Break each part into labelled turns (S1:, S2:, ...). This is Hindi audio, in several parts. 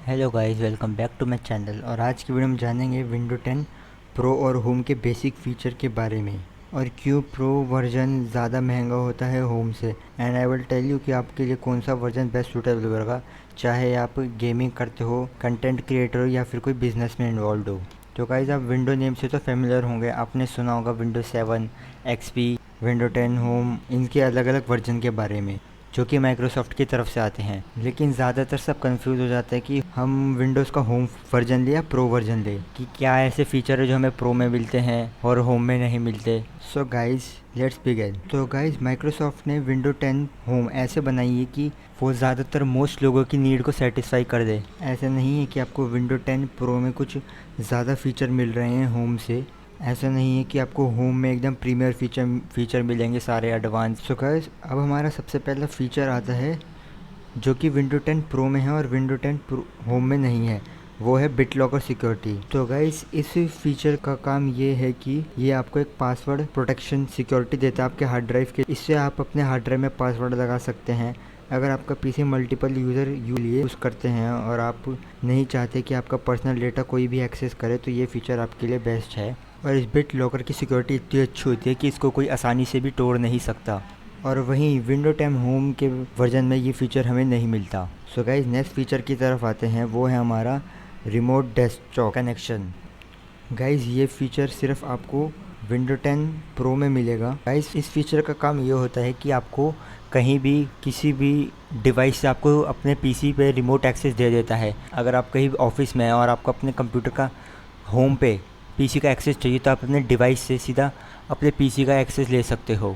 S1: Hello guys, welcome back to my channel. और आज की वीडियो में जानेंगे विंडो 10 प्रो और होम के बेसिक फीचर के बारे में और क्यों प्रो वर्जन ज़्यादा महंगा होता है होम से। And I will tell you कि आपके लिए कौन सा वर्जन बेस्ट सूटेबल होगा, चाहे आप गेमिंग करते हो, कंटेंट क्रिएटर हो या फिर कोई बिजनेस में इन्वॉल्व हो। तो गाइस, आप विंडो नेम से तो फेमिलियर होंगे, आपने सुना होगा विंडो 7, XP, विंडो 10 होम, इनके अलग अलग वर्जन के बारे में जो कि माइक्रोसॉफ्ट की तरफ से आते हैं। लेकिन ज़्यादातर सब कंफ्यूज हो जाते हैं कि हम विंडोज़ का होम वर्जन ले या प्रो वर्जन ले, कि क्या ऐसे फीचर है जो हमें प्रो में मिलते हैं और होम में नहीं मिलते। So guys, let's begin. तो गाइस, माइक्रोसॉफ्ट ने विंडो 10 होम ऐसे बनाई है कि वो ज़्यादातर मोस्ट लोगों की नीड को सेटिस्फाई कर दे। ऐसा नहीं है कि आपको विंडो 10 प्रो में कुछ ज़्यादा फीचर मिल रहे हैं होम से, ऐसा नहीं है कि आपको होम में एकदम प्रीमियर फीचर मिलेंगे सारे एडवांस। सो गाइस, अब हमारा सबसे पहला फीचर आता है जो कि विंडो 10 प्रो में है और विंडो 10 होम में नहीं है, वो है BitLocker सिक्योरिटी। तो गाइस, इस फीचर का काम ये है कि ये आपको एक पासवर्ड प्रोटेक्शन सिक्योरिटी देता है आपके हार्ड ड्राइव के। इससे आप अपने हार्ड ड्राइव में पासवर्ड लगा सकते हैं। अगर आपका पीसी मल्टीपल यूज़र यूज़ करते हैं और आप नहीं चाहते कि आपका पर्सनल डेटा कोई भी एक्सेस करे, तो ये फीचर आपके लिए बेस्ट है। और इस BitLocker की सिक्योरिटी इतनी अच्छी होती है कि इसको कोई आसानी से भी तोड़ नहीं सकता। और वहीं विंडो 10 होम के वर्जन में ये फीचर हमें नहीं मिलता। सो गाइस, नेक्स्ट फीचर की तरफ आते हैं, वो है हमारा रिमोट डेस्कटॉप कनेक्शन। गाइस, ये फीचर सिर्फ आपको विंडो 10 प्रो में मिलेगा। गाइस, इस फीचर का काम ये होता है कि आपको कहीं भी किसी भी डिवाइस से आपको अपने पीसी पे रिमोट एक्सेस दे देता है। अगर आप कहीं ऑफिस में हैं और आपको अपने कंप्यूटर का होम पे पीसी का एक्सेस चाहिए, तो आप अपने डिवाइस से सीधा अपने पीसी का एक्सेस ले सकते हो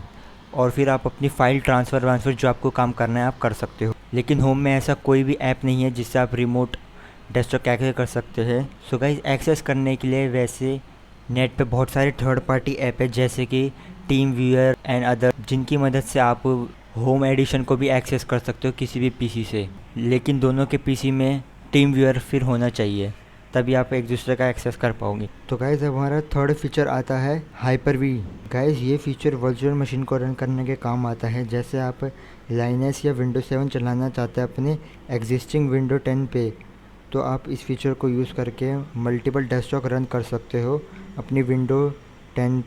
S1: और फिर आप अपनी फ़ाइल ट्रांसफ़र जो आपको काम करना है आप कर सकते हो। लेकिन होम में ऐसा कोई भी ऐप नहीं है जिससे आप रिमोट डेस्कटॉप एक्सेस कर सकते हैं। सो गाइस, एक्सेस करने के लिए वैसे नेट पे बहुत सारे थर्ड पार्टी ऐप है जैसे कि टीम व्यूअर एंड अदर, जिनकी मदद से आप होम एडिशन को भी एक्सेस कर सकते हो किसी भी पीसी से। लेकिन दोनों के पीसी में टीम व्यूअर फिर होना चाहिए, तभी आप एक दूसरे का एक्सेस कर पाओगे। तो गाइस, अब हमारा थर्ड फीचर आता है हाइपर-वी। गाइस, ये फीचर वर्चुअल मशीन को रन करने के काम आता है। जैसे आप लाइनस या विंडो 7 चलाना चाहते हैं अपने एग्जिस्टिंग विंडो 10 पे, तो आप इस फीचर को यूज़ करके मल्टीपल डेस्कटॉप रन कर सकते हो अपनी विंडो 10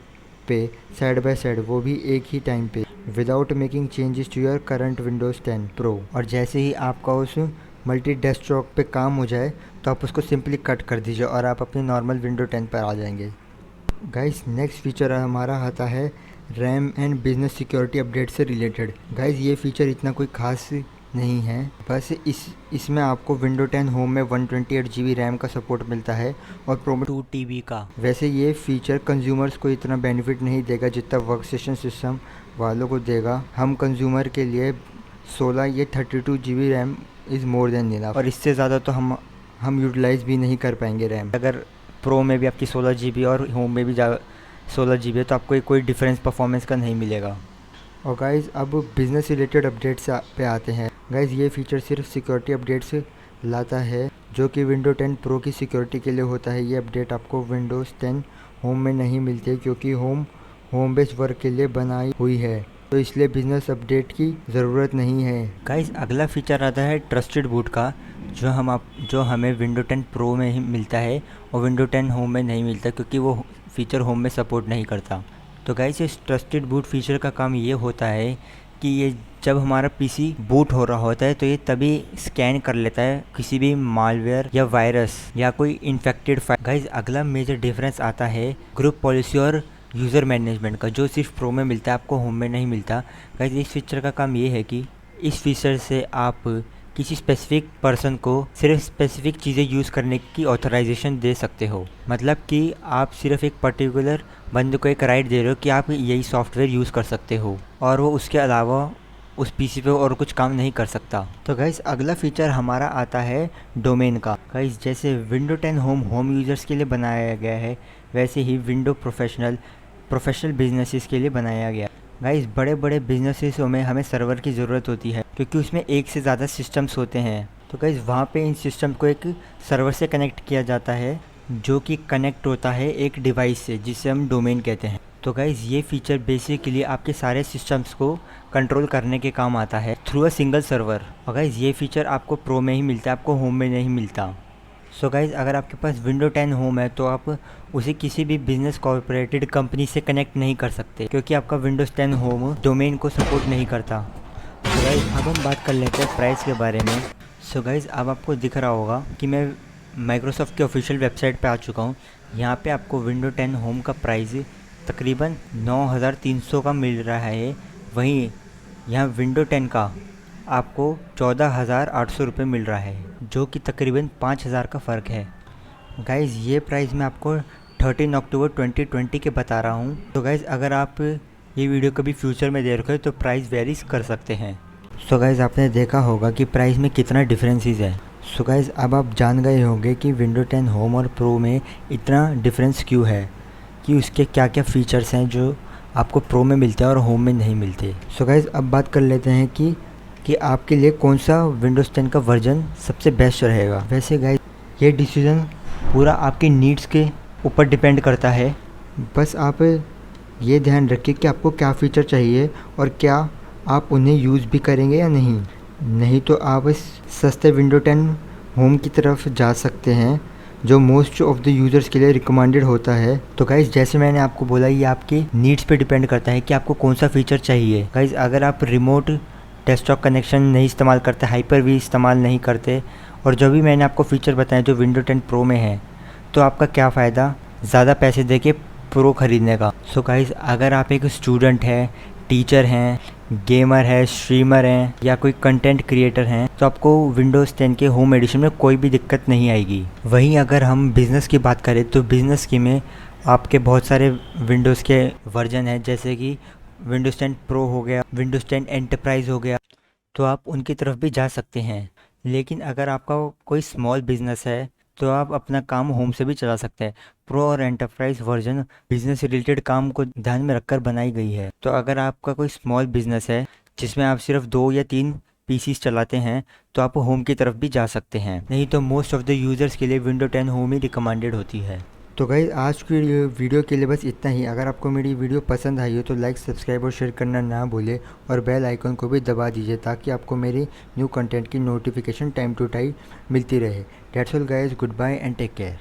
S1: पे साइड बाय साइड, वो भी एक ही टाइम पे, without making changes to your current Windows 10 pro. और जैसे ही आपका उस मल्टी डेस्कटॉप पे काम हो जाए तो आप उसको सिंपली कट कर दीजिए और आप अपनी नॉर्मल विंडो 10 पर आ जाएंगे। गाइस, नेक्स्ट फीचर हमारा आता है RAM and business security update से रिलेटेड। गाइस, ये फीचर इतना कोई खास नहीं है, बस इसमें आपको विंडो 10 होम में 128 GB रैम का सपोर्ट मिलता है और प्रो में 2 TB का। वैसे ये फीचर कंज्यूमर्स को इतना बेनिफिट नहीं देगा जितना वर्क स्टेशन सिस्टम वालों को देगा। हम कंज्यूमर के लिए 16 या 32 GB RAM is more than enough, और इससे ज़्यादा तो हम यूटिलाइज़ भी नहीं कर पाएंगे रैम। अगर प्रो में भी आपकी 16 GB और होम में भी 16 GB है तो आपको कोई डिफरेंस परफॉर्मेंस का नहीं मिलेगा। और गाइज़, अब बिज़नेस रिलेटेड अपडेट्स पे आते हैं। गाइज़, ये फीचर सिर्फ सिक्योरिटी अपडेट्स लाता है जो कि विंडो 10 प्रो की सिक्योरिटी के लिए होता है। ये अपडेट आपको विंडोज़ 10 होम में नहीं मिलते क्योंकि होम बेस्ड वर्क के लिए बनाई हुई है, तो इसलिए बिजनेस अपडेट की ज़रूरत नहीं है। गाइस, अगला फीचर आता है ट्रस्टेड बूट का, जो हमें विंडो 10 प्रो में ही मिलता है और विंडो 10 होम में नहीं मिलता क्योंकि वो फीचर होम में सपोर्ट नहीं करता। तो गाइस, इस ट्रस्टेड बूट फीचर का काम ये होता है कि ये जब हमारा पीसी बूट हो रहा होता है तो ये तभी स्कैन कर लेता है किसी भी मालवेयर या वायरस या कोई इन्फेक्टेड फाइल। गाइस, अगला मेजर डिफरेंस आता है ग्रुप पॉलिसी और यूज़र मैनेजमेंट का, जो सिर्फ प्रो में मिलता है, आपको होम में नहीं मिलता। गाइस, इस फीचर का काम ये है कि इस फीचर से आप किसी स्पेसिफिक पर्सन को सिर्फ स्पेसिफिक चीज़ें यूज़ करने की ऑथराइजेशन दे सकते हो। मतलब कि आप सिर्फ एक पर्टिकुलर बंदे को एक राइट दे रहे हो कि आप यही सॉफ्टवेयर यूज़ कर सकते हो और वो उसके अलावा उस पीसी पे और कुछ काम नहीं कर सकता। तो गाइस, अगला फीचर हमारा आता है डोमेन का। गाइस, जैसे विंडो 10 होम यूज़र्स के लिए बनाया गया है, वैसे ही विंडो प्रोफेशनल बिजनेसेस के लिए बनाया गया। गाइस, बड़े बड़े बिजनेसेसों में हमें सर्वर की ज़रूरत होती है क्योंकि उसमें एक से ज़्यादा सिस्टम्स होते हैं। तो गाइस, वहाँ पे इन सिस्टम को एक सर्वर से कनेक्ट किया जाता है जो कि कनेक्ट होता है एक डिवाइस से जिसे हम डोमेन कहते हैं। तो गाइज़ ये फ़ीचर बेसिकली आपके सारे सिस्टम्स को कंट्रोल करने के काम आता है थ्रू अ सिंगल सर्वर। और गाइज़ ये फ़ीचर आपको प्रो में ही मिलता है, आपको होम में नहीं मिलता। सो गाइज़ अगर आपके पास विंडो 10 होम है तो आप उसे किसी भी बिजनेस कॉर्पोरेटेड कंपनी से कनेक्ट नहीं कर सकते, क्योंकि आपका विंडोज़ 10 होम डोमेन को सपोर्ट नहीं करता। सो गाइज़ अब हम बात कर लेते हैं प्राइस के बारे में। सो गाइज़ अब आपको दिख रहा होगा कि मैं माइक्रोसॉफ्ट की ऑफिशियल वेबसाइट पे आ चुका हूँ। यहाँ पे आपको विंडो 10 होम का प्राइस तकरीबन 9,300 का मिल रहा है। वहीं यहाँ विंडो 10 का आपको 14,800 रुपये मिल रहा है, जो कि तकरीबन 5,000 का फ़र्क है। गाइज़ ये प्राइस मैं आपको 13 अक्टूबर 2020 के बता रहा हूँ। तो गाइज़ अगर आप ये वीडियो कभी फ्यूचर में देख रहे हो तो प्राइस वेरीज कर सकते हैं। सो गाइज़ आपने देखा होगा कि प्राइस में कितना डिफरेंसेस है। सो गाइज़ अब आप जान गए होंगे कि विंडो 10 होम और प्रो में इतना डिफरेंस क्यों है, कि उसके क्या क्या फ़ीचर्स हैं जो आपको प्रो में मिलते हैं और होम में नहीं मिलते। सो गाइज़ अब बात कर लेते हैं कि आपके लिए कौन सा विंडोज़ 10 का वर्जन सबसे बेस्ट रहेगा। वैसे गाइज़ ये डिसीज़न पूरा आपकी नीड्स के ऊपर डिपेंड करता है। बस आप ये ध्यान रखिए कि आपको क्या फ़ीचर चाहिए और क्या आप उन्हें यूज़ भी करेंगे या नहीं तो आप इस सस्ते विंडो 10 होम की तरफ जा सकते हैं, जो मोस्ट ऑफ द यूज़र्स के लिए रिकमेंडेड होता है। तो गाइज़ जैसे मैंने आपको बोला, ये आपकी नीड्स पे डिपेंड करता है कि आपको कौन सा फ़ीचर चाहिए। गाइज़ अगर आप रिमोट डेस्कटॉप कनेक्शन नहीं इस्तेमाल करते, हाइपर वी इस्तेमाल नहीं करते, और जो भी मैंने आपको फ़ीचर बताए जो विंडो 10 प्रो में है, तो आपका क्या फ़ायदा ज़्यादा पैसे दे के प्रो ख़रीदने का। सो गाइज़ अगर आप एक स्टूडेंट हैं, टीचर हैं, गेमर है, स्ट्रीमर हैं या कोई कंटेंट क्रिएटर हैं, तो आपको विंडोज़ 10 के होम एडिशन में कोई भी दिक्कत नहीं आएगी। वहीं अगर हम बिज़नेस की बात करें तो बिज़नेस की में आपके बहुत सारे विंडोज़ के वर्जन हैं, जैसे कि विंडोज़ 10 प्रो हो गया, विंडोज़ 10 एंटरप्राइज़ हो गया, तो आप उनकी तरफ भी जा सकते हैं। लेकिन अगर आपका कोई स्मॉल बिज़नेस है तो आप अपना काम होम से भी चला सकते हैं। प्रो और एंटरप्राइज वर्जन बिजनेस रिलेटेड काम को ध्यान में रखकर बनाई गई है। तो अगर आपका कोई स्मॉल बिजनेस है जिसमें आप सिर्फ 2 या 3 पीसीस चलाते हैं, तो आप होम की तरफ भी जा सकते हैं। नहीं तो मोस्ट ऑफ द यूज़र्स के लिए विंडो 10 होम ही रिकमेंडेड होती है। तो गाइस आज की वीडियो के लिए बस इतना ही। अगर आपको मेरी वीडियो पसंद आई हो तो लाइक, सब्सक्राइब और शेयर करना ना भूलें, और बेल आइकन को भी दबा दीजिए ताकि आपको मेरी न्यू कंटेंट की नोटिफिकेशन टाइम टू टाइम मिलती रहे। That's all guys, goodbye and take care.